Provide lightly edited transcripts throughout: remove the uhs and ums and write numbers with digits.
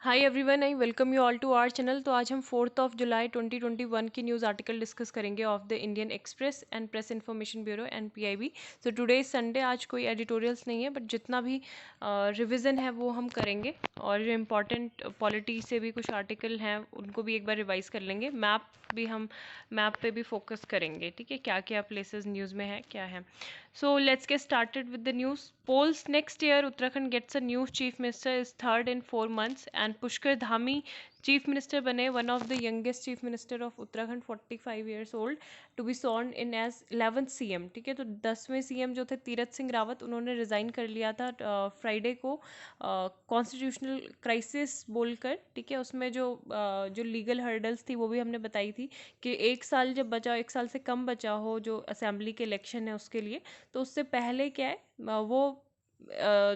Hi everyone, I welcome you all to our channel. तो आज हम 4 जुलाई 2021 की न्यूज़ आर्टिकल डिस्कस करेंगे of the Indian Express and press information bureau NPIB। So today is Sunday, आज कोई editorials नहीं है, बट जितना भी रिवीजन है वो हम करेंगे और जो इम्पॉर्टेंट पॉलिटी से भी कुछ आर्टिकल हैं उनको भी एक बार रिवाइज कर लेंगे। मैप पे भी फोकस करेंगे, ठीक है, क्या क्या प्लेसेस न्यूज़ में है, क्या है। So let's get started with the news. Polls next year, Uttarakhand gets a new chief minister is third in 4 months, and Pushkar Dhami chief minister बने, one of the youngest chief minister of Uttarakhand, 45 years old, to be sworn in as 11th CM. ठीक है, तो 10वें CM जो थे तीरथ सिंह रावत, उन्होंने resign कर लिया था फ्राइडे को कॉन्स्टिट्यूशनल क्राइसिस बोलकर। ठीक है, उसमें जो लीगल हर्डल्स थी वो भी हमने बताई थी कि एक साल जब बचा, एक साल से कम बचा हो जो असेंबली के इलेक्शन है उसके लिए, तो उससे पहले क्या है वो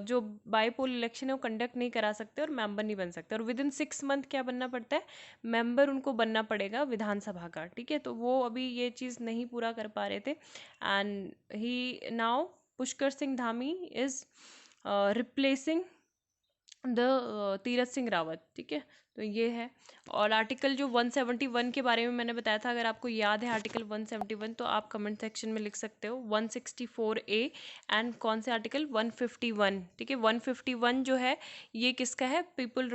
जो बाईपोल इलेक्शन है वो कंडक्ट नहीं करा सकते और मेंबर नहीं बन सकते। और विद इन 6 मंथ क्या बनना पड़ता है, मेंबर उनको बनना पड़ेगा विधानसभा का। ठीक है, तो वो अभी ये चीज़ नहीं पूरा कर पा रहे थे, and he now Pushkar Singh Dhami is replacing the Tirath Singh Rawat. ठीक है, तो ये है। और आर्टिकल जो 171 के बारे में मैंने बताया था, अगर आपको याद है आर्टिकल 171 तो आप कमेंट सेक्शन में लिख सकते हो। 164A एंड कौन से आर्टिकल 151। ठीक है, 151 जो है ये किसका है, पीपल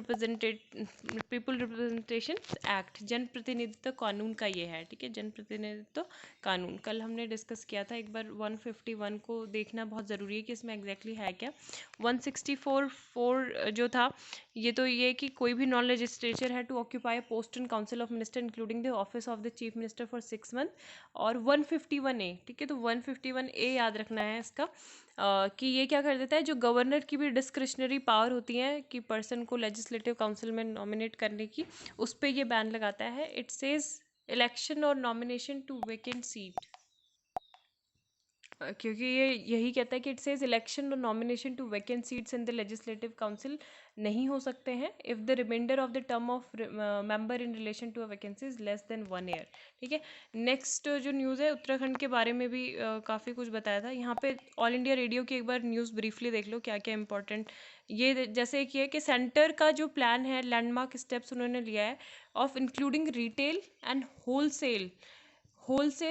रिप्रेजेंटेशन एक्ट, जन प्रतिनिधित्व कानून का ये है। ठीक है, जन प्रतिनिधित्व कानून कल हमने डिस्कस किया था। एक बार 151 को देखना बहुत ज़रूरी है कि इसमें एग्जैक्टली है क्या। 164(4) जो था ये तो ये कि कोई भी नॉन लेजिस्लेचर है to occupy post in council of minister including the office of the chief minister for 6 month. और 151A, ठीक है, तो 151A याद रखना है इसका कि ये क्या कर देता है, जो गवर्नर की भी डिस्क्रिशनरी पावर होती है कि पर्सन को लेजिस्लेटिव काउंसिल में नॉमिनेट करने की, उस पर ये बैन लगाता है। इट सेज इलेक्शन और नॉमिनेशन टू वेकेंट सीट, क्योंकि ये यही कहता है कि इट सेज इलेक्शन और nomination to vacant seats in the legislative council नहीं हो सकते हैं if the reminder of the term of member in relation to a vacancy is less than 1 year. ठीक है, नेक्स्ट जो न्यूज़ है उत्तराखंड के बारे में भी काफ़ी कुछ बताया था। यहाँ पे ऑल इंडिया रेडियो की एक बार न्यूज़ ब्रीफली देख लो क्या क्या इंपॉर्टेंट। ये जैसे कि है कि सेंटर का जो प्लान है, लैंडमार्क स्टेप्स उन्होंने लिया है of including retail and wholesale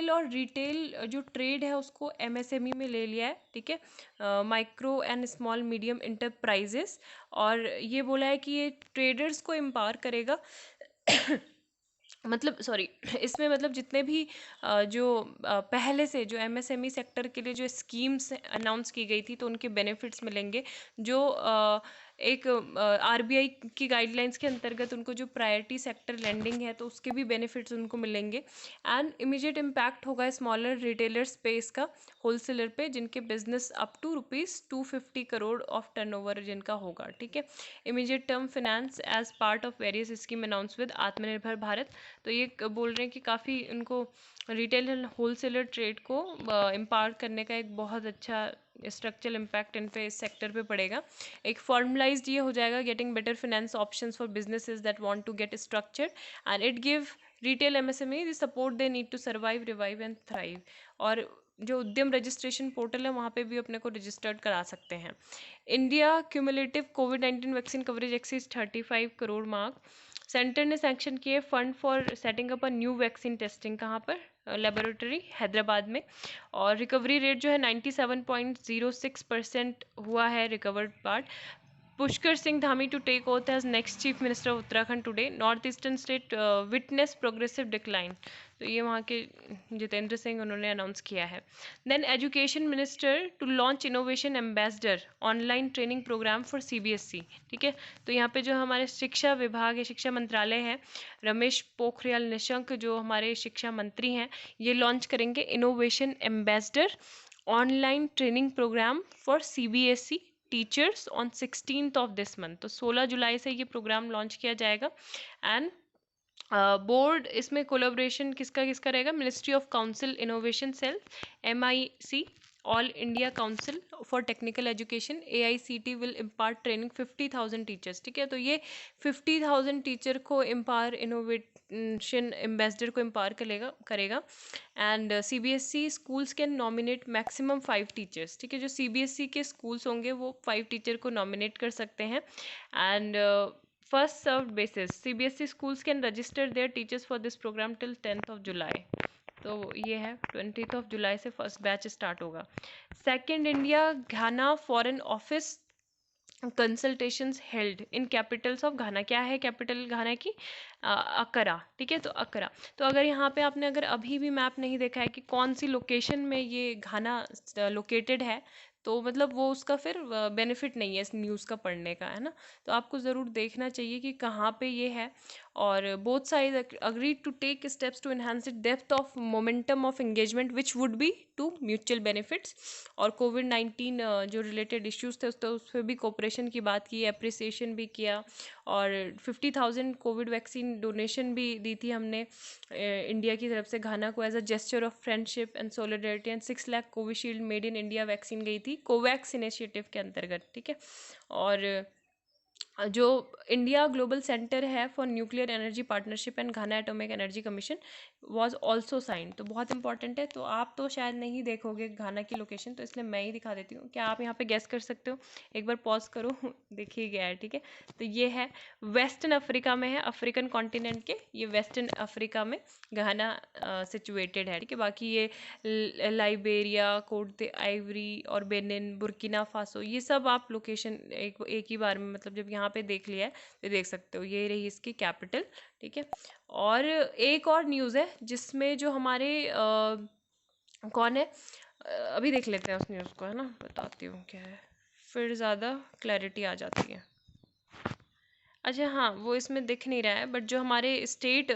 और रिटेल जो ट्रेड है उसको MSME में ले लिया है। ठीक है, micro and small medium enterprises. और ये बोला है कि ये ट्रेडर्स को एम्पावर करेगा मतलब सॉरी इसमें मतलब जितने भी पहले से जो MSME सेक्टर के लिए जो स्कीम्स अनाउंस की गई थी तो उनके बेनिफिट्स मिलेंगे। जो एक RBI की गाइडलाइंस के अंतर्गत उनको जो प्रायोरिटी सेक्टर लेंडिंग है तो उसके भी बेनिफिट्स उनको मिलेंगे। एंड इमीडिएट इम्पैक्ट होगा स्मॉलर रिटेलर्स पे, इसका होलसेलर पे, जिनके business up to ₹250 crore of turnover जिनका होगा। ठीक है, immediate term finance as part of various scheme announce with Aatmanirbhar Bharat. तो ये बोल रहे हैं कि काफ़ी उनको रिटेल एंड होलसेलर ट्रेड को एम्पावर करने का एक बहुत अच्छा स्ट्रक्चरल इम्पैक्ट इन पे, इस सेक्टर पे पड़ेगा। एक फॉर्मलाइज्ड ये हो जाएगा, getting better finance options for businesses that want to get structured, and it give retail MSME the support they need to survive, revive and thrive. और जो उद्यम रजिस्ट्रेशन पोर्टल है वहाँ पे भी अपने को रजिस्टर्ड करा सकते हैं। इंडिया क्यूमुलेटिव कोविड-19 vaccine coverage exceeds 35 crore mark. Centre ने सैंक्शन किए fund for setting up a new vaccine testing, कहाँ पर, लेबोरेटरी हैदराबाद में। और रिकवरी रेट जो है 97.06% हुआ है recovered part. Pushkar Singh Dhami to take oath as next chief minister of Uttarakhand today. North eastern state witness progressive decline, तो ये वहाँ के जितेंद्र सिंह उन्होंने अनाउंस किया है। Then education minister to launch innovation ambassador online training programme for CBSE। ठीक है, तो यहाँ पे जो हमारे शिक्षा विभाग है, शिक्षा मंत्रालय है, रमेश पोखरियाल निशंक जो हमारे शिक्षा मंत्री हैं, ये लॉन्च करेंगे innovation ambassador online training programme for CBSE teachers on 16th of this month. तो 16 जुलाई से ये प्रोग्राम लॉन्च किया जाएगा। एंड बोर्ड इसमें कोलैबोरेशन किसका किसका रहेगा, ministry of council innovation cell, MIC, all India council for technical education, AICT will impart training 50,000 teachers. ठीक है, तो ये 50,000 टीचर को एम्पावर, इनोवेशन एम्बेसडर को एम्पावर करेगा। And CBSE schools can nominate maximum 5 teachers. ठीक है, जो CBSE के स्कूल्स होंगे वो 5 टीचर को नॉमिनेट कर सकते हैं। And first served basis CBSE schools can register their teachers for this programme till 10th of July. तो ये है 20th ऑफ जुलाई से फर्स्ट बैच स्टार्ट होगा। Second, India Ghana foreign office consultations held in capitals of Ghana. क्या है capital घाना की? अकरा। ठीक है, तो अकरा। तो अगर यहाँ पे आपने अगर अभी भी मैप नहीं देखा है कि कौन सी लोकेशन में ये घाना लोकेटेड है, तो मतलब वो उसका फिर बेनिफिट नहीं है इस न्यूज़ का पढ़ने का, है ना। तो आपको ज़रूर देखना चाहिए कि कहाँ पे ये है। और both side agreed to take steps to enhance the depth of momentum of engagement which would be to mutual benefits. और कोविड-19 जो रिलेटेड इश्यूज थे उस पर भी कोऑपरेशन की बात की, अप्रिसिएशन भी किया। और 50,000 कोविड वैक्सीन डोनेशन भी दी थी हमने इंडिया की तरफ से घाना को as a gesture of friendship and solidarity. And 6 lakh Covishield made in India vaccine गई थी कोवैक्स इनिशिएटिव के अंतर्गत। ठीक है, और जो इंडिया ग्लोबल सेंटर है for nuclear energy partnership and Ghana atomic energy commission was also signed. तो बहुत इंपॉर्टेंट है। तो आप तो शायद नहीं देखोगे घाना की लोकेशन, तो इसलिए मैं ही दिखा देती हूँ। क्या आप यहाँ पे गैस कर सकते हो? एक बार पॉज करो देखिए गया है। ठीक है, तो ये है वेस्टर्न अफ्रीका में है, अफ्रीकन कॉन्टिनेंट के ये वेस्टर्न अफ्रीका में घाना सिचुएटेड है। ठीक है, बाकी ये लाइबेरिया, कोट द आइवरी और बेनिन, बुर्किना फासो, ये सब आप लोकेशन एक ही बार में मतलब जब यहाँ पे देख लिया है तो देख सकते हो। ये रही इसकी कैपिटल। ठीक है, और एक और न्यूज़ है जिसमें जो हमारे कौन है, अभी देख लेते हैं उस न्यूज़ को, है ना, बताती हूँ क्या है, फिर ज़्यादा क्लैरिटी आ जाती है। अच्छा हाँ, वो इसमें दिख नहीं रहा है, बट जो हमारे स्टेट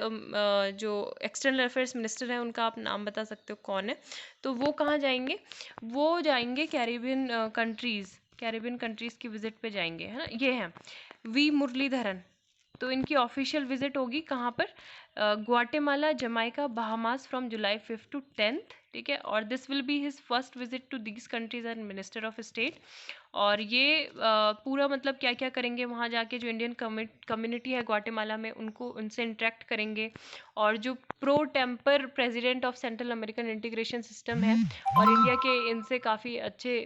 जो एक्सटर्नल अफेयर्स मिनिस्टर हैं उनका आप नाम बता सकते हो कौन है? तो वो कहाँ जाएंगे? वो जाएंगे कैरिबियन कंट्रीज़, कैरिबियन कंट्रीज़ की विजिट पे जाएंगे, है ना। ये हैं वी मुरलीधरन। तो इनकी ऑफिशियल विजिट होगी कहाँ पर? Guatemala, Jamaica, Bahamas from July 5 to 10th। ठीक है, और this will be his first visit to these countries and minister of state. और ये पूरा मतलब क्या क्या करेंगे वहाँ जाके, जो इंडियन कम्युनिटी है ग्वाटेमाला में उनको उनसे इंटरेक्ट करेंगे। और जो pro tempore president of central American integration system है और इंडिया के इनसे काफ़ी अच्छे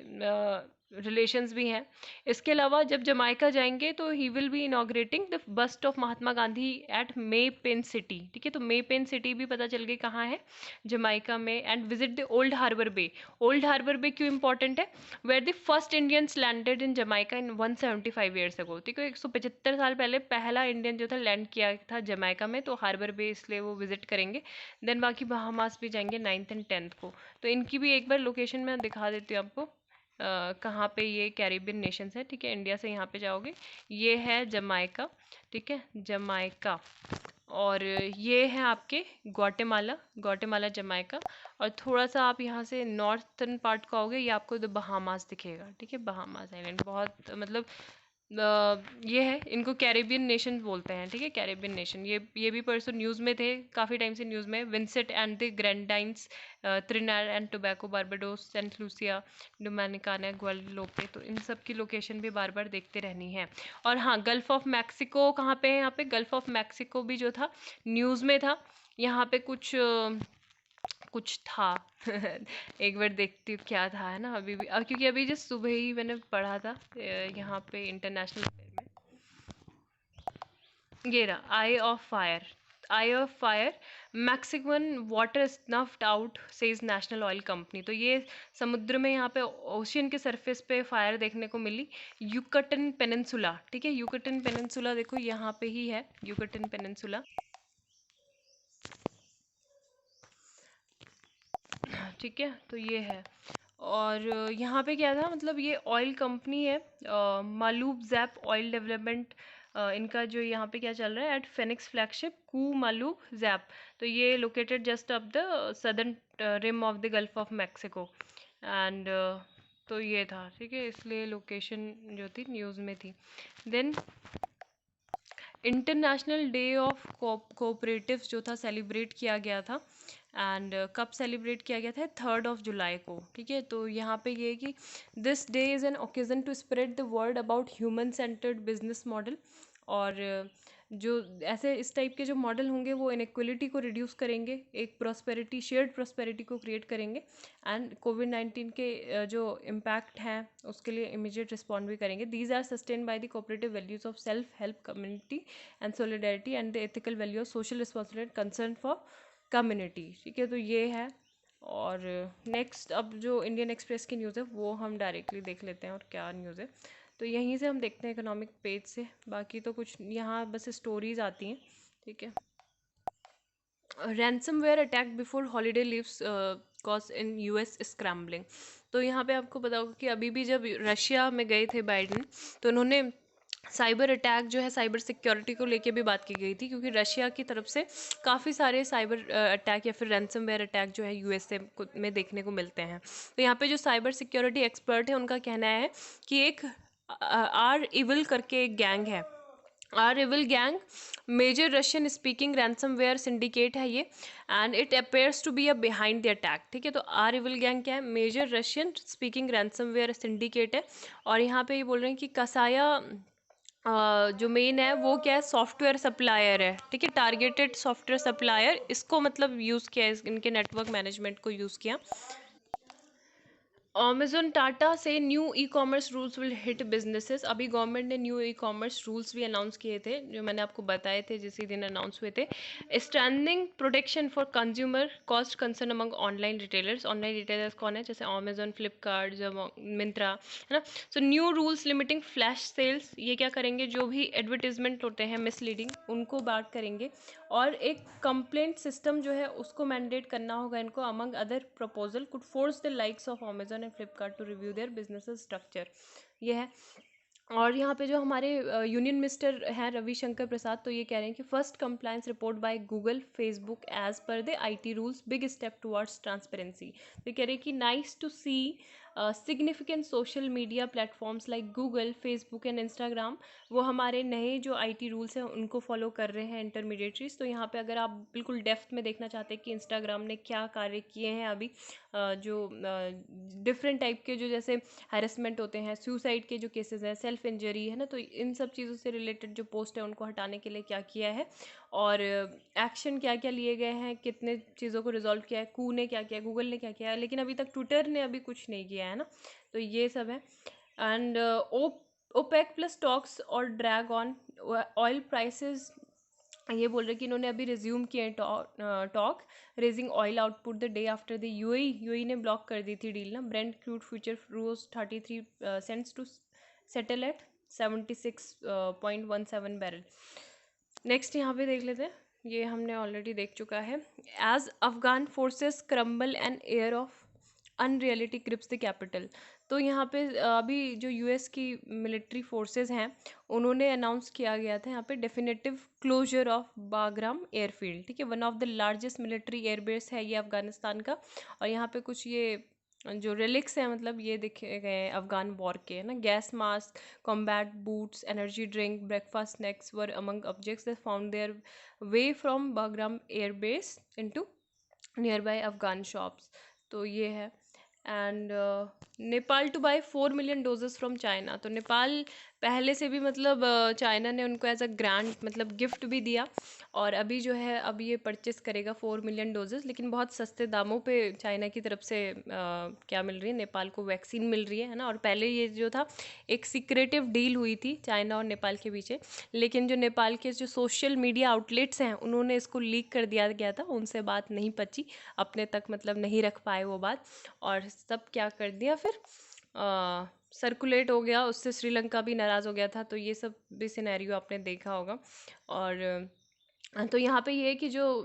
रिलेशंस भी हैं। इसके अलावा जब जमाइका जाएंगे तो he will be inaugurating the bust of Mahatma Gandhi at May Pen city. ठीक है, तो मे पेन सिटी भी पता चल गई कहाँ है, जमाइका में। And visit the Old Harbour Bay. Old Harbour Bay क्यों इंपॉर्टेंट है? Where the first Indians landed in Jamaica in 175 years ago. ठीक है, 175 साल पहले पहला इंडियन जो था लैंड किया था जमाइका में, तो हार्बर बे इसलिए वो विजिट करेंगे। देन बाकी बहामास भी जाएंगे 9th and 10th को। तो इनकी भी एक बार लोकेशन मैं दिखा देती हूँ आपको कहाँ पे ये कैरिबियन नेशंस है। ठीक है, इंडिया से यहाँ पे जाओगे, ये है जमाइका। ठीक है, जमाइका। और ये है आपके ग्वाटेमाला, ग्वाटेमाला जमाइका। और थोड़ा सा आप यहाँ से नॉर्थर्न पार्ट को आओगे, ये आपको द बहामास दिखेगा। ठीक है, बहामास आइलैंड बहुत मतलब ये है, इनको कैरेबियन नेशन बोलते हैं। ठीक है, कैरेबियन नेशन, ये भी परसों न्यूज़ में थे, काफ़ी टाइम से न्यूज़ में। Vincent and the Grenadines, Trinidad and Tobago, Barbados, Saint Lucia, Dominicana, Guadeloupe, तो इन सब की लोकेशन भी बार बार देखते रहनी है। और हाँ, गल्फ ऑफ मैक्सिको कहाँ पे है? यहाँ पे गल्फ ऑफ मैक्सिको भी जो था न्यूज़ में था। यहाँ पे कुछ था एक बार देखती हूँ क्या था, है ना। अभी भी क्योंकि अभी जस्ट सुबह ही मैंने पढ़ा था यहाँ पे इंटरनेशनल में। ये रहा eye of fire. Eye of fire, Mexican water snuffed out says national oil company. तो ये समुद्र में यहाँ पे ओशियन के सरफेस पे फायर देखने को मिली, यूकटन पेनिनसुला। ठीक है, यूकटन पेनिनसुला देखो यहाँ पे ही है, यूकटन पेनिनसुला। ठीक है, तो ये है। और यहाँ पे क्या था, मतलब ये ऑयल कंपनी है, मालूब जैप ऑयल डेवलपमेंट। इनका जो यहाँ पे क्या चल रहा है at Phoenix flagship Ku Maloob Zaap. तो ये located just off the southern rim of the gulf of Mexico. And तो ये था। ठीक है, इसलिए लोकेशन जो थी न्यूज़ में थी। Then international day of cooperatives जो था सेलिब्रेट किया गया था। एंड कब सेलिब्रेट किया गया था? 3rd of July को। ठीक है, तो यहाँ पे ये है कि this day is an occasion to spread the word about human centred business model और जो ऐसे इस टाइप के जो मॉडल होंगे वो इनइक्वलिटी को रिड्यूस करेंगे, एक प्रॉस्पेरिटी, शेयर्ड प्रॉस्पेरिटी को क्रिएट करेंगे, एंड कोविड-19 के जो इम्पैक्ट हैं उसके लिए इमीडिएट रिस्पॉन्ड भी करेंगे। These are sustain by the cooperative values of self help, community and solidarity and the ethical value of social responsibility, concern for community. ठीक है, तो ये है। और नेक्स्ट अब जो इंडियन एक्सप्रेस की न्यूज़ है वो हम डायरेक्टली देख लेते हैं और क्या न्यूज़ है। तो यहीं से हम देखते हैं इकोनॉमिक पेज से, बाकी तो कुछ यहाँ बस स्टोरीज आती हैं। ठीक है, ransomware attack before holiday leaves cause in US scrambling. तो यहाँ पे आपको पता होगा कि अभी भी जब रशिया में गए थे बाइडन, तो उन्होंने साइबर अटैक जो है, साइबर सिक्योरिटी को लेके भी बात की गई थी, क्योंकि रशिया की तरफ से काफ़ी सारे साइबर अटैक या फिर रैंसमवेयर अटैक जो है यूएसए में देखने को मिलते हैं। तो यहाँ पे जो साइबर सिक्योरिटी एक्सपर्ट है उनका कहना है कि एक आर इविल करके एक गैंग है, R evil gang major Russian speaking ransomware syndicate है ये, and it appears to be a behind the attack. ठीक है, तो आर इविल गैंग क्या है? Major Russian speaking ransomware syndicate है। और यहाँ पे ये बोल रहे हैं कि कसाया जो मेन है वो क्या है? सॉफ्टवेयर सप्लायर है। ठीक है, टारगेटेड सॉफ्टवेयर सप्लायर, इसको मतलब यूज़ किया, इनके नेटवर्क मैनेजमेंट को यूज़ किया। अमेजोन टाटा से new e commerce rules will hit businesses. अभी गवर्नमेंट ने न्यू ई कॉमर्स रूल्स भी अनाउंस किए थे, जो मैंने आपको बताए थे जिस दिन अनाउंस हुए थे। Standing protection for consumer cost concern among online retailers. Online retailers कौन है? जैसे अमेजोन, फ्लिपकार्ट, जो मिंत्रा है ना। So new rules limiting flash sales, ये क्या करेंगे? जो भी एडवर्टीजमेंट होते हैं मिसलीडिंग, उनको बात करेंगे। और एक कंप्लेंट सिस्टम जो है उसको मैंडेट करना होगा इनको, among other proposal could force the likes of Amazon and Flipkart to review their business structure. ये है। और यहाँ पे जो हमारे यूनियन मिनिस्टर हैं रविशंकर प्रसाद, तो ये कह रहे हैं कि first compliance report by Google Facebook as per the IT rules, big step towards transparency. तो कह रहे हैं कि nice to see significant social media platforms like Google, Facebook and Instagram, वो हमारे नए जो आईटी रूल्स हैं उनको फॉलो कर रहे हैं इंटरमीडिएटरीज। तो यहाँ पे अगर आप बिल्कुल डेप्थ में देखना चाहते हैं कि इंस्टाग्राम ने क्या कार्य किए हैं अभी, जो डिफरेंट टाइप के जो जैसे हैरेसमेंट होते हैं, सुसाइड के जो केसेस हैं, सेल्फ इंजरी है ना, तो इन सब चीज़ों से रिलेटेड जो पोस्ट है उनको हटाने के लिए क्या किया है, और एक्शन क्या क्या लिए गए हैं, कितने चीज़ों को रिजॉल्व किया है, कू ने क्या किया, गूगल ने क्या किया है, लेकिन अभी तक ट्विटर ने अभी कुछ नहीं किया है ना। तो ये सब है। एंड ओपेक प्लस टॉक्स और ड्रैग ऑन ऑयल प्राइसेस। ये बोल रहे कि इन्होंने अभी रिज्यूम किए talk raising oil output the day after the UAE ने ब्लॉक कर दी थी डील ना। Brent crude future rose 33 cents to settle at 76.17 barrel. Next यहाँ पे देख लेते हैं, ये हमने ऑलरेडी देख चुका है। As Afghan forces crumble and air of unreality grips the capital. तो यहाँ पे अभी जो यूएस की मिलिट्री फोर्सेस हैं उन्होंने अनाउंस किया गया था यहाँ पे definitive closure of Bagram airfield. ठीक है, one of the largest military airbase है ये अफगानिस्तान का। और यहाँ पे कुछ ये जो रिलिक्स हैं, मतलब ये दिखे गए हैं अफगान वॉर के, है ना। Gas mask, combat boots, energy drink, breakfast snacks were among objects that found their way from Bagram airbase into nearby Afghan shops. तो ये है। And Nepal to buy 4 million doses from China. तो नेपाल पहले से भी मतलब चाइना ने उनको एज अ ग्रांट मतलब गिफ्ट भी दिया, और अभी जो है अब ये परचेस करेगा 4 मिलियन डोजेस, लेकिन बहुत सस्ते दामों पे चाइना की तरफ से क्या मिल रही है? नेपाल को वैक्सीन मिल रही है ना। और पहले ये जो था एक सीक्रेटिव डील हुई थी चाइना और नेपाल के पीछे, लेकिन जो नेपाल के जो सोशल मीडिया आउटलेट्स हैं उन्होंने इसको लीक कर दिया गया था, उनसे बात नहीं पची, अपने तक मतलब नहीं रख पाए वो बात, और सब क्या कर दिया फिर सर्कुलेट हो गया, उससे श्रीलंका भी नाराज़ हो गया था। तो ये सब भी सिनेरियो आपने देखा होगा। और तो यहाँ पे ये है कि जो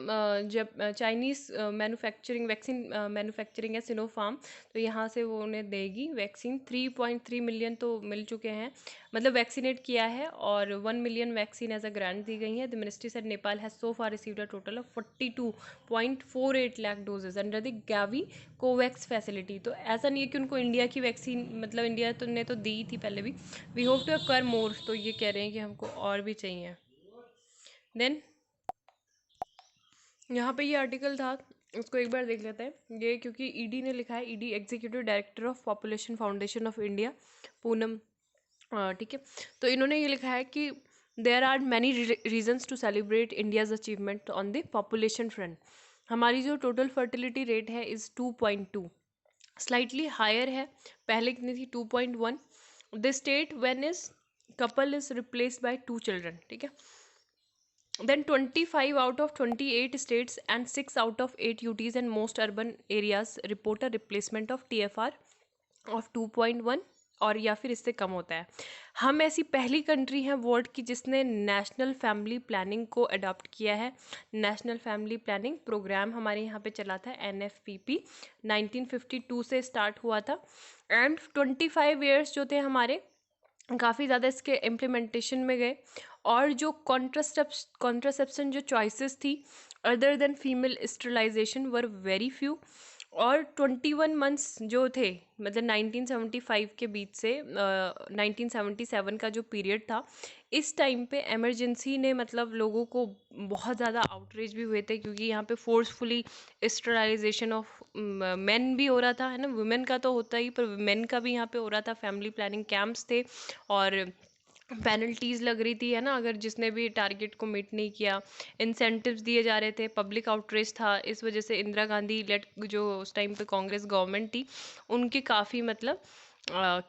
जब चाइनीज़ मैन्युफैक्चरिंग वैक्सीन मैन्युफैक्चरिंग है सिनोफार्म, तो यहाँ से वो उन्हें देगी वैक्सीन। 3.3 मिलियन तो मिल चुके हैं, मतलब वैक्सीनेट किया है, और 1 million vaccine as a grant दी गई है। The ministry said Nepal has so far received a total of 42.48 lakh doses under the GAVI COVAX facility. तो ऐसा नहीं है कि उनको इंडिया की वैक्सीन, मतलब इंडिया तो ने तो दी थी पहले भी। वी होप टू कर मोर, तो ये कह रहे हैं कि हमको और भी चाहिए। देन यहाँ पे ये आर्टिकल था, उसको एक बार देख लेते हैं ये, क्योंकि ईडी ने लिखा है, ED executive director of population foundation of India Poonam, ठीक है। तो इन्होंने ये लिखा है कि there are many reasons to celebrate India's achievement on the population front. हमारी जो टोटल फर्टिलिटी रेट है इज़ 2.2, स्लाइटली हायर है। पहले कितनी थी? 2.1। This state when is couple is replaced by 2 children, ठीक है। Then 25 out of 28 states and 6 out of 8 UTs and most urban areas report a replacement of TFR of 2.1 और या फिर इससे कम होता है। हम ऐसी पहली कंट्री हैं वर्ल्ड की जिसने नेशनल फैमिली प्लानिंग को अडॉप्ट किया है। नेशनल फैमिली प्लानिंग प्रोग्राम हमारे यहाँ पे चला था, NFPP 1952 से स्टार्ट हुआ था एंड 25 ईयर्स जो थे हमारे काफ़ी ज़्यादा इसके इम्प्लीमेंटेशन में गए। और जो कॉन्ट्रासेप्शन जो चॉइसेस थी other than female sterilization were very few. और 21 मंथ्स जो थे, मतलब 1975 के बीच से 1977 का जो पीरियड था, इस टाइम पे इमरजेंसी ने मतलब लोगों को बहुत ज़्यादा आउटरीच भी हुए थे, क्योंकि यहाँ पे फोर्सफुली स्टरलाइजेशन ऑफ मेन भी हो रहा था, है ना। वुमेन का तो होता ही, पर मेन का भी यहाँ पे हो रहा था। फैमिली प्लानिंग कैंप्स थे और पेनल्टीज़ लग रही थी, है ना, अगर जिसने भी टारगेट को मीट नहीं किया। इंसेंटिव्स दिए जा रहे थे, पब्लिक आउटरीच था। इस वजह से इंदिरा गांधी लेट जो उस टाइम पे कांग्रेस गवर्नमेंट थी, उनकी काफ़ी मतलब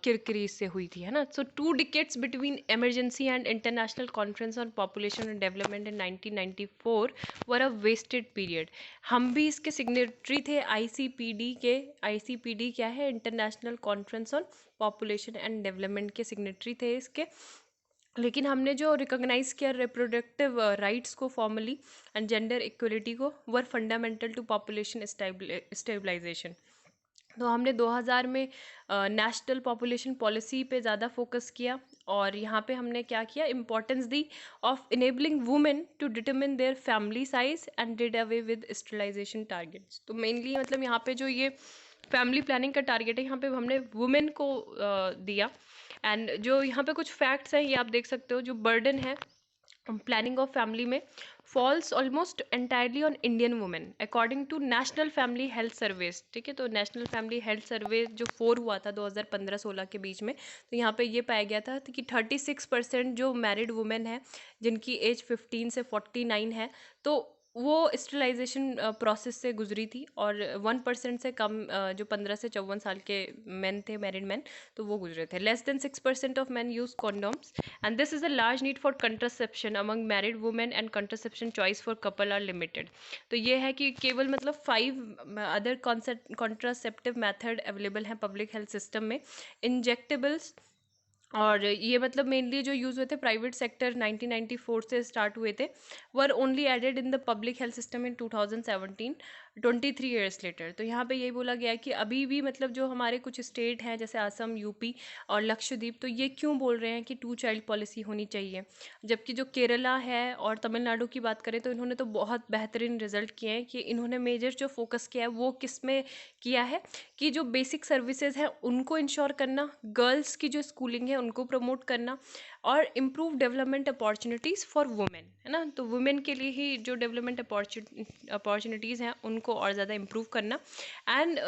किरकिरी से हुई थी, है ना। So 2 decades between emergency and international conference on population and development in 1994 were a wasted period. हम भी इसके सिग्नेटरी थे ICPD के। ICPD क्या है? International conference on population and development के सिग्नेटरी थे इसके। लेकिन हमने जो रिकॉग्नाइज किया रिप्रोडक्टिव राइट्स को फॉर्मली एंड जेंडर इक्वलिटी को, वर फंडामेंटल टू पॉपुलेशन स्टेबलाइजेशन। तो हमने 2000 में नेशनल पॉपुलेशन पॉलिसी पे ज़्यादा फोकस किया और यहाँ पे हमने क्या किया, इम्पोर्टेंस दी of enabling women to determine their family size and did away with sterilization targets. तो मेनली मतलब यहाँ पे जो ये फैमिली प्लानिंग का टारगेट है, यहाँ पे हमने वुमेन को दिया। एंड जो यहाँ पे कुछ फैक्ट्स हैं ये आप देख सकते हो। जो बर्डन है प्लानिंग ऑफ फैमिली में falls almost entirely on Indian women according to national family health surveys, ठीक है। तो नेशनल फैमिली हेल्थ सर्वे जो 4 हुआ था 2015-16 के बीच में, तो यहाँ पे ये पाया गया था कि 36% जो मैरिड वुमेन है जिनकी एज 15 से 49 है, तो वो स्टरलाइजेशन प्रोसेस से गुजरी थी। और 1% से कम जो 15 से 54 साल के मेन थे, मैरिड मैन, तो वो गुजरे थे। Less than 6% of men use condoms and this is a large need for contraception among married women and contraception choice for couple are limited. तो ये है कि केवल मतलब 5 अदर कॉन्ट्रासेप्टिव मैथड अवेलेबल हैं पब्लिक हेल्थ सिस्टम में। Injectables, और ये मतलब मेनली जो यूज़ हुए थे प्राइवेट सेक्टर 1994 से स्टार्ट हुए थे, were only added in the public health system in 2017, 23 years later. तो यहाँ पे यही बोला गया है कि अभी भी मतलब जो हमारे कुछ स्टेट हैं जैसे असम, यूपी और लक्षद्वीप, तो ये क्यों बोल रहे हैं कि 2 चाइल्ड पॉलिसी होनी चाहिए, जबकि जो केरला है और तमिलनाडु की बात करें तो इन्होंने तो बहुत बेहतरीन रिजल्ट किए हैं। कि इन्होंने मेजर जो फोकस किया है वो किस में किया है कि जो बेसिक सर्विसेज हैं उनको इंश्योर करना, गर्ल्स की जो स्कूलिंग है उनको प्रमोट करना, और improve development opportunities for women, है ना। तो वुमेन के लिए ही जो डेवलपमेंट अपॉर्चुनिटीज़ हैं उनको और ज़्यादा इम्प्रूव करना। एंड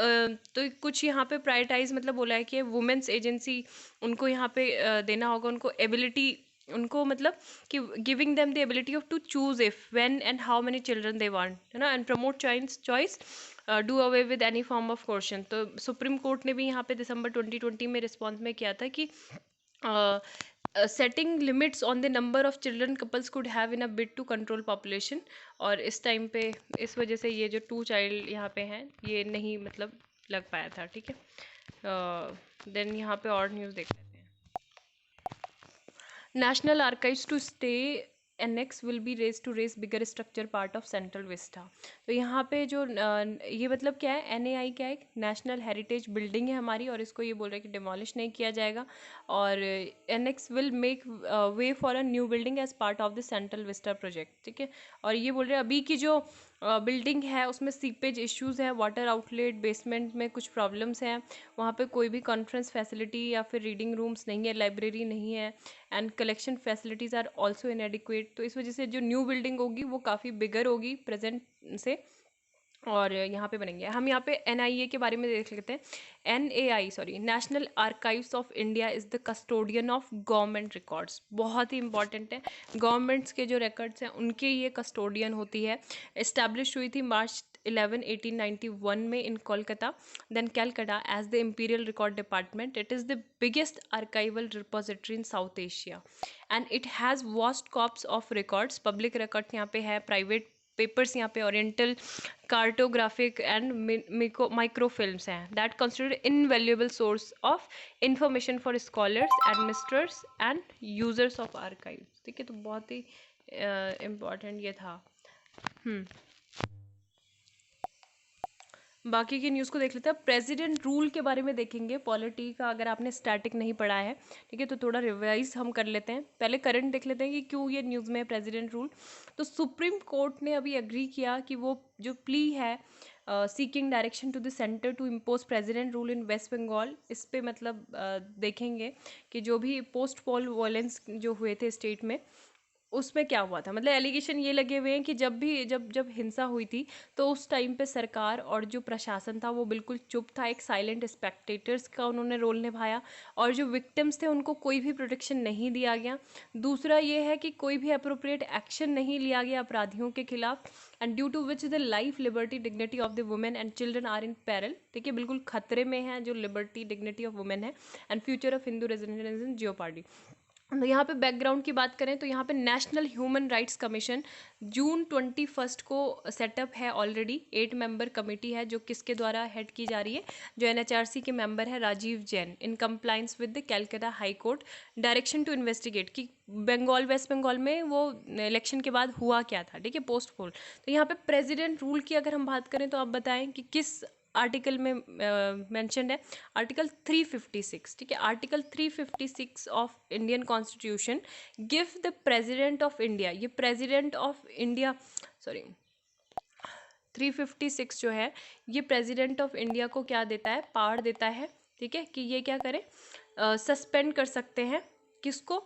तो कुछ यहाँ पे प्रायोरिटाइज मतलब बोला है कि वुमेन्स एजेंसी उनको यहाँ पे देना होगा, उनको एबिलिटी, उनको मतलब कि giving them the ability of to choose if when and how many children they want, है ना, and promote choice, do away with any form of coercion. तो सुप्रीम कोर्ट ने भी यहाँ पे दिसंबर 2020 में रिस्पॉन्स में किया था कि setting limits on the number of children couples could have in a bid to control population. और इस टाइम पे इस वजह से ये जो 2 चाइल्ड यहाँ पे हैं ये नहीं मतलब लग पाया था, ठीक है। देन यहाँ पे और न्यूज़ देख लेते हैं। National Archives to stay annex will be raised to raise bigger structure part of Central Vista। तो यहाँ पे जो ये मतलब क्या है, NAI क्या है, नेशनल हेरिटेज बिल्डिंग है हमारी, और इसको ये बोल रहे हैं कि डिमोलिश नहीं किया जाएगा। और annex will make way for a new building as part of the central vista project, ठीक है। और ये बोल रहे हैं अभी की जो बिल्डिंग है उसमें सीपेज इश्यूज़ है, वाटर आउटलेट, बेसमेंट में कुछ प्रॉब्लम्स हैं, वहाँ पे कोई भी कॉन्फ्रेंस फैसिलिटी या फिर रीडिंग रूम्स नहीं है, लाइब्रेरी नहीं है, and collection facilities are also inadequate. तो इस वजह से जो न्यू बिल्डिंग होगी वो काफ़ी बिगर होगी प्रेजेंट से। और यहाँ पे बनेंगे। हम यहाँ पे एनआईए के बारे में देख लेते हैं। NAI sorry National Archives of India is the custodian of government records. बहुत ही इंपॉर्टेंट है, गवर्नमेंट्स के जो रिकॉर्ड्स हैं उनके ये कस्टोडियन होती है। इस्टेब्लिश हुई थी March 11, 1891 में in Kolkata, then Calcutta as the imperial record department. It is the biggest archival repository in South Asia and it has vast corpus of records. Public records यहाँ पे है, प्राइवेट पेपर्स यहाँ पे ओरिएंटल कार्टोग्राफिक एंड माइक्रोफिल्म्स हैं that consider invaluable source of information for scholars administrators and users of archives. ठीक है, तो बहुत ही इम्पॉर्टेंट ये था। बाकी की न्यूज़ को देख लेते हैं। प्रेसिडेंट रूल के बारे में देखेंगे, पॉलिटी का अगर आपने स्टैटिक नहीं पढ़ा है, ठीक है, तो थोड़ा रिवाइज हम कर लेते हैं। पहले करंट देख लेते हैं कि क्यों ये न्यूज़ में है प्रेसिडेंट रूल। तो सुप्रीम कोर्ट ने अभी एग्री किया कि वो जो प्ली है seeking direction to the centre to impose president rule in West Bengal, इस पे मतलब देखेंगे कि जो भी पोस्ट पोल वायलेंस जो हुए थे स्टेट में, उसमें क्या हुआ था। मतलब एलिगेशन ये लगे हुए हैं कि जब हिंसा हुई थी तो उस टाइम पे सरकार और जो प्रशासन था वो बिल्कुल चुप था, एक साइलेंट स्पेक्टेटर्स का उन्होंने रोल निभाया, और जो विक्टिम्स थे उनको कोई भी प्रोटेक्शन नहीं दिया गया। दूसरा ये है कि कोई भी अप्रोप्रिएट एक्शन नहीं लिया गया अपराधियों के खिलाफ, and due to which the life liberty dignity of the women and children are in peril. ठीक है, बिल्कुल खतरे में है जो लिबर्टी डिग्निटी ऑफ वुमेन है and future of Hindu residence in jeopardy. तो यहाँ पे बैकग्राउंड की बात करें तो यहाँ पे नेशनल ह्यूमन राइट्स कमीशन जून 21 को सेटअप है ऑलरेडी। 8 मेंबर कमेटी है जो किसके द्वारा हेड की जा रही है, जो एनएचआरसी के मेंबर है Rajeev Jain, in compliance with the Calcutta high court direction to investigate कि बंगाल वेस्ट बंगाल में वो इलेक्शन के बाद हुआ क्या था। ठीक है, पोस्ट पोल। तो यहाँ पे प्रेसिडेंट रूल की अगर हम बात करें तो आप बताएं कि किस आर्टिकल में मेंशन्ड है। आर्टिकल 356। ठीक है, article 356 of Indian constitution give the president of India, ये प्रेसिडेंट ऑफ इंडिया सॉरी 356 जो है ये प्रेसिडेंट ऑफ इंडिया को क्या देता है, पावर देता है। ठीक है, कि ये क्या करें, सस्पेंड कर सकते हैं किसको,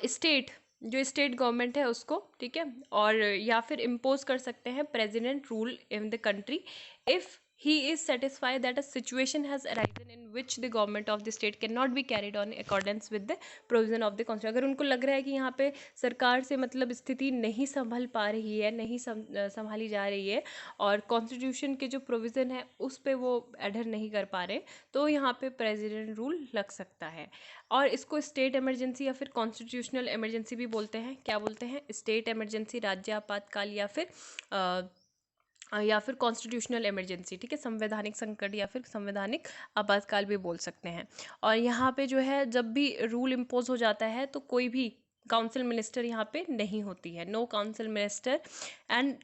स्टेट, जो स्टेट गवर्नमेंट है उसको। ठीक है, और या फिर इम्पोज कर सकते हैं president rule in the country if he is satisfied that a situation has arisen in which the government of the state cannot be carried on accordance with the provision of the constitution। अगर उनको लग रहा है कि यहाँ पे सरकार से मतलब स्थिति नहीं संभल पा रही है, नहीं संभाली जा रही है, और कॉन्स्टिट्यूशन के जो प्रोविज़न है उस पे वो एडर नहीं कर पा रहे, तो यहाँ पे प्रेसिडेंट रूल लग सकता है। और इसको स्टेट इमरजेंसी या फिर कॉन्स्टिट्यूशनल इमरजेंसी भी बोलते हैं। क्या बोलते हैं, स्टेट इमरजेंसी, राज्य आपातकाल, या फिर कॉन्स्टिट्यूशनल इमरजेंसी। ठीक है, संवैधानिक संकट या फिर संवैधानिक आपातकाल भी बोल सकते हैं। और यहाँ पे जो है जब भी रूल इम्पोज हो जाता है तो कोई भी काउंसिल मिनिस्टर यहाँ पे नहीं होती है, नो काउंसिल मिनिस्टर। एंड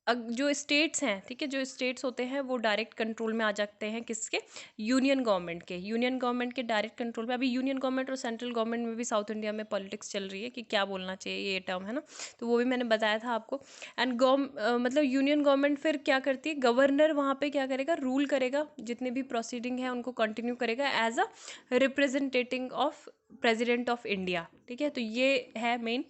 जो स्टेट्स हैं, ठीक है, जो स्टेट्स होते हैं वो डायरेक्ट कंट्रोल में आ जाते हैं किसके, यूनियन गवर्नमेंट के। यूनियन गवर्नमेंट के डायरेक्ट कंट्रोल में। अभी यूनियन गवर्नमेंट और सेंट्रल गवर्नमेंट में भी साउथ इंडिया में पॉलिटिक्स चल रही है कि क्या बोलना चाहिए, ये टर्म है ना, तो वो भी मैंने बताया था आपको। एंड मतलब यूनियन गवर्नमेंट फिर क्या करती है, गवर्नर वहाँ पे क्या करेगा, रूल करेगा, जितने भी प्रोसीडिंग है उनको कंटिन्यू करेगा as a representative of president of India. ठीक है, तो ये है मेन।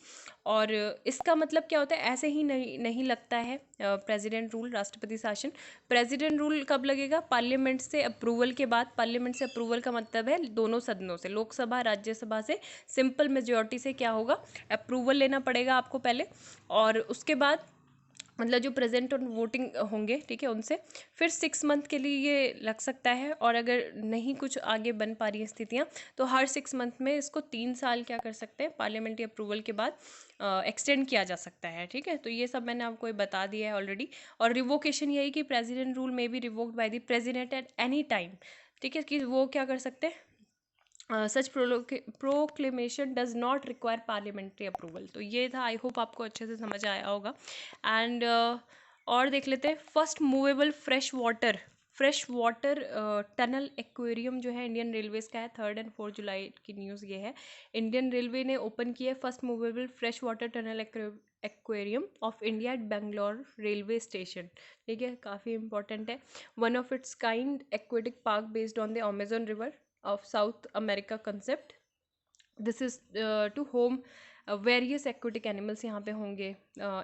और इसका मतलब क्या होता है, ऐसे ही नहीं लगता है प्रेसिडेंट रूल, राष्ट्रपति शासन। प्रेसिडेंट रूल कब लगेगा, पार्लियामेंट से अप्रूवल के बाद। पार्लियामेंट से अप्रूवल का मतलब है दोनों सदनों से, लोकसभा राज्यसभा से सिंपल मेजॉरिटी से क्या होगा, अप्रूवल लेना पड़ेगा आपको पहले, और उसके बाद मतलब जो प्रेजेंट और वोटिंग होंगे, ठीक है, उनसे फिर 6 मंथ के लिए ये लग सकता है। और अगर नहीं कुछ आगे बन पा रही हैं स्थितियाँ तो हर 6 मंथ में इसको 3 साल क्या कर सकते हैं, पार्लियामेंट्री अप्रूवल के बाद एक्सटेंड किया जा सकता है। ठीक है, तो ये सब मैंने आपको बता दिया है ऑलरेडी। और रिवोकेशन यही कि president rule may be revoked by the president at any time. ठीक है, कि वो क्या कर सकते हैं, such proclamation does not require parliamentary approval. तो ये था, आई होप आपको अच्छे से समझ आया होगा। एंड और देख लेते हैं, first movable fresh water tunnel aquarium जो है इंडियन रेलवेज का है। 3 और 4 जुलाई की न्यूज़ ये है। इंडियन रेलवे ने ओपन किया है first movable fresh water tunnel aquarium of India at Bangalore railway station. ठीक है, काफ़ी इंपॉर्टेंट है। One of its kind aquatic park based on the Amazon river of South America concept. This is to home various aquatic animals यहाँ पे होंगे,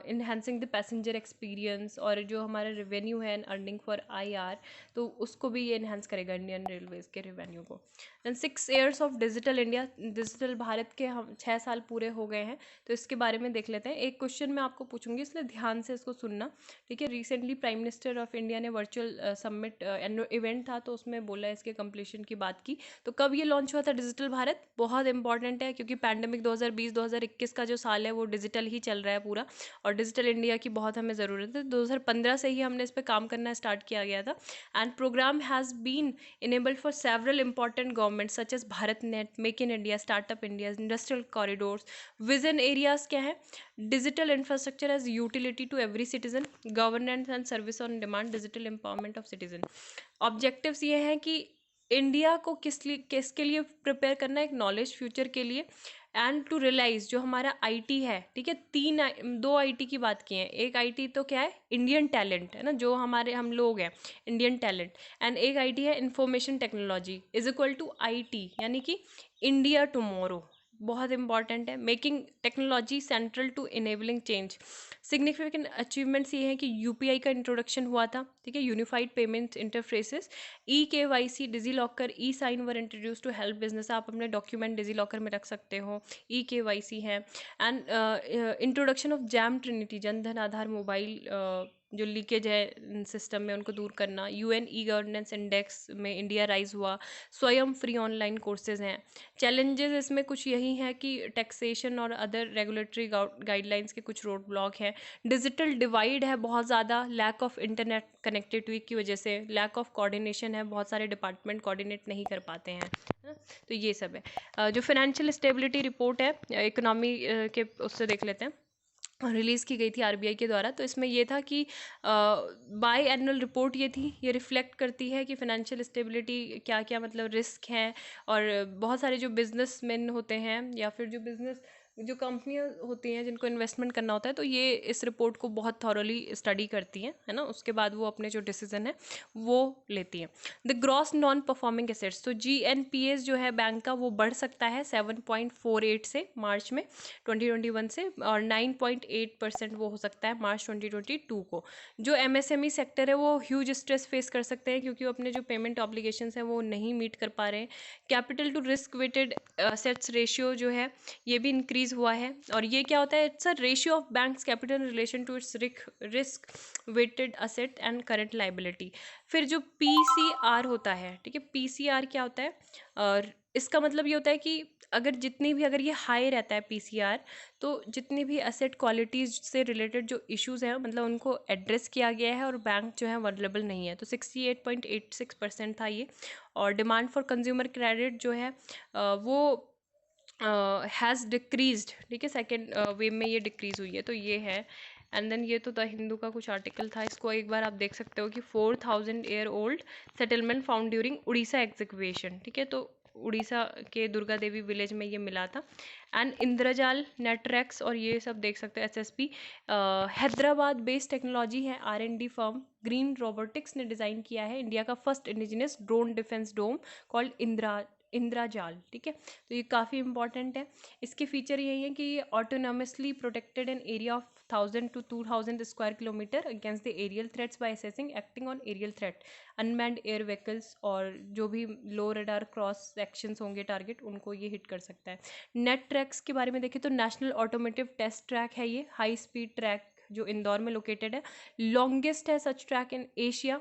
enhancing the passenger experience, और जो हमारा रेवेन्यू है अर्निंग फॉर IR, तो उसको भी ये इन्हेंस करेगा इंडियन रेलवेज़ के रेवेन्यू को। And 6 years of Digital India, digital Bharat के हम 6 साल पूरे हो गए हैं, तो इसके बारे में देख लेते हैं। एक क्वेश्चन मैं आपको पूछूंगी, इसलिए ध्यान से इसको सुनना, ठीक है। Recently prime minister of India ने वर्चुअल समिट इवेंट था, तो उसमें बोला इसके कंप्लीशन की बात की। तो कब ये लॉन्च हुआ था डिजिटल भारत? बहुत इंपॉर्टेंट है, क्योंकि पैंडेमिक 2020-2021 का जो साल है वो डिजिटल ही चल रहा है पूरा, और डिजिटल इंडिया की बहुत हमें ज़रूरत है। 2015 से ही हमने इस पर काम करना स्टार्ट किया गया था। And programme has been enabled for several important governments such as BharatNet, Make in India, Startup India, Industrial Corridors. Vision areas क्या है? Digital infrastructure as utility to every citizen, governance and service on demand, digital empowerment of citizen. Objectives ये हैं कि India को किसके लिए prepare करना है? एक नॉलेज फ्यूचर के लिए, एंड टू रियलाइज जो हमारा आईटी है, ठीक है। दो आईटी की बात की है। एक आईटी तो क्या है? इंडियन टैलेंट है ना, जो हम लोग हैं, इंडियन टैलेंट। एंड एक आईटी है information technology is equal to IT, यानी कि इंडिया टुमारो। बहुत इंपॉर्टेंट है। Making technology central to enabling change. Significant achievements ये हैं कि यूपीआई का इंट्रोडक्शन हुआ था, ठीक है, unified payment interfaces. KYC, DigiLocker, sign were introduce to help business. आप अपने डॉक्यूमेंट डिजी लॉकर में रख सकते हो। KYC है। And introduction of jam Trinity, Jan Dhan Aadhaar mobile जो लीकेज है सिस्टम में, उनको दूर करना। UN गवर्नेंस इंडेक्स में इंडिया राइज हुआ। स्वयं फ्री ऑनलाइन कोर्सेज हैं। चैलेंजेस इसमें कुछ यही हैं कि टैक्सेशन और अदर रेगुलेटरी गाइडलाइंस के कुछ रोड ब्लॉक हैं। डिजिटल डिवाइड है बहुत ज़्यादा, लैक ऑफ इंटरनेट कनेक्टिविटी की वजह से। लैक ऑफ कोऑर्डिनेशन है, बहुत सारे डिपार्टमेंट कोऑर्डिनेट नहीं कर पाते हैं, है ना। तो ये सब है। जो फाइनेंशियल स्टेबिलिटी रिपोर्ट है इकोनॉमी के, उससे देख लेते हैं, रिलीज़ की गई थी RBI के द्वारा। तो इसमें ये था कि बाई एनुअल रिपोर्ट ये थी, ये रिफ्लेक्ट करती है कि फाइनेंशियल स्टेबिलिटी क्या क्या मतलब रिस्क हैं, और बहुत सारे जो बिजनेसमैन होते हैं या फिर जो कंपनियां होती हैं जिनको इन्वेस्टमेंट करना होता है, तो ये इस रिपोर्ट को बहुत थॉरली स्टडी करती हैं, है ना। उसके बाद वो अपने जो डिसीजन है वो लेती हैं। The gross non performing assets, तो GNPA जो है बैंक का, वो बढ़ सकता है 7.48 से मार्च में 2021 से, और 9.8% वो हो सकता है मार्च 2022 को। जो MSME सेक्टर है वो ह्यूज स्ट्रेस फेस कर सकते हैं, क्योंकि वो अपने जो पेमेंट ऑब्लिगेशंस हैं वो नहीं मीट कर पा रहे हैं। Capital to risk weighted assets ratio जो है ये भी इंक्रीज हुआ है। और ये क्या होता है? It's a ratio of bank's capital in relation to its risk weighted asset and current liability. फिर जो PCR होता है, ठीक है, PCR क्या होता है? और इसका मतलब ये होता है कि अगर ये हाई रहता है PCR, तो जितनी भी एसेट क्वालिटीज़ से रिलेटेड जो इश्यूज़ हैं, मतलब उनको एड्रेस किया गया है और बैंक जो है वनरेबल नहीं है। तो 68.86% था ये। और डिमांड फॉर कंज्यूमर क्रेडिट जो है वो हैज़ डिक्रीज्ड, ठीक है, सेकेंड वे में ये डिक्रीज़ हुई है, तो ये है। एंड देन ये तो द हिंदू का कुछ आर्टिकल था, इसको एक बार आप देख सकते हो कि 4000 year old settlement found during Orissa excavation, ठीक है। तो उड़ीसा के दुर्गा देवी विलेज में ये मिला था। एंड इंद्रजाल, नेटरेक्स, और ये सब देख सकते हो। SSP हैदराबाद बेस्ड टेक्नोलॉजी है, R&D फर्म ग्रीन रोबोटिक्स ने डिज़ाइन किया है इंडिया का फर्स्ट इंडिजिनस ड्रोन डिफेंस डोम कॉल्ड इंद्राजाल, ठीक है। तो ये काफ़ी इंपॉर्टेंट है। इसके फीचर यही है कि ये autonomously protected an area of 1000 to 2000 square kilometre against the aerial threats by assessing acting on aerial threat, unmanned air vehicles, और जो भी लो रडार क्रॉस सेक्शंस होंगे टारगेट, उनको ये हिट कर सकता है। नेट ट्रैक्स के बारे में देखें तो नेशनल ऑटोमेटिव टेस्ट ट्रैक है ये, हाई स्पीड ट्रैक जो इंदौर में लोकेटेड है। लॉन्गेस्ट है such track in Asia,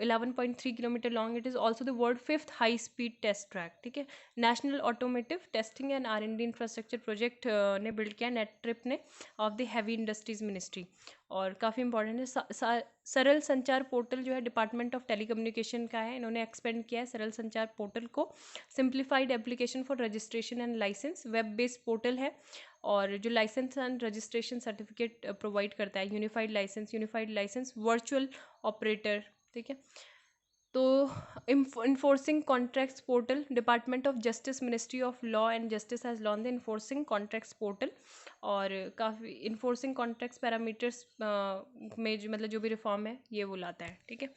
11.3 kilometre long. It is also the world 5th high speed test track, ठीक है। National automotive testing and R&D infrastructure project ने build किया नेट ट्रिप ने of the heavy industries ministry. और काफ़ी important है। सरल Sanchar portal जो है डिपार्टमेंट ऑफ टेलीकम्युनिकेशन का है, इन्होंने एक्सपेंड किया है सरल संचार पोर्टल को। Simplified application for registration and licence, web based portal है, और जो licence and registration certificate provide करता है। यूनिफाइड लाइसेंस वर्चुअल ऑपरेटर, ठीक है। तो enforcing contracts portal, department of justice, ministry of law and justice has launch the enforcing contracts portal. और काफ़ी इन्फोर्सिंग कॉन्ट्रैक्ट्स पैरामीटर्स में जो मतलब जो भी रिफॉर्म है ये वो लाता है, ठीक है।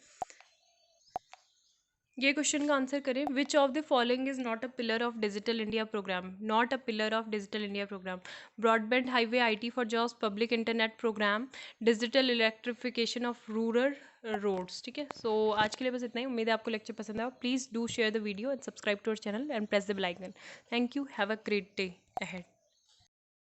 ये क्वेश्चन का आंसर करें, which of the following is not a pillar of Digital India programme, not a pillar of Digital India programme, broadband highway IT for jobs, public internet programme, digital electrification of rural roads. ठीक है, सो आज के लिए बस इतना ही। उम्मीद है आपको लेक्चर पसंद आया। Please do share the video and subscribe to our channel and press the bell icon. Thank you, have a great day ahead.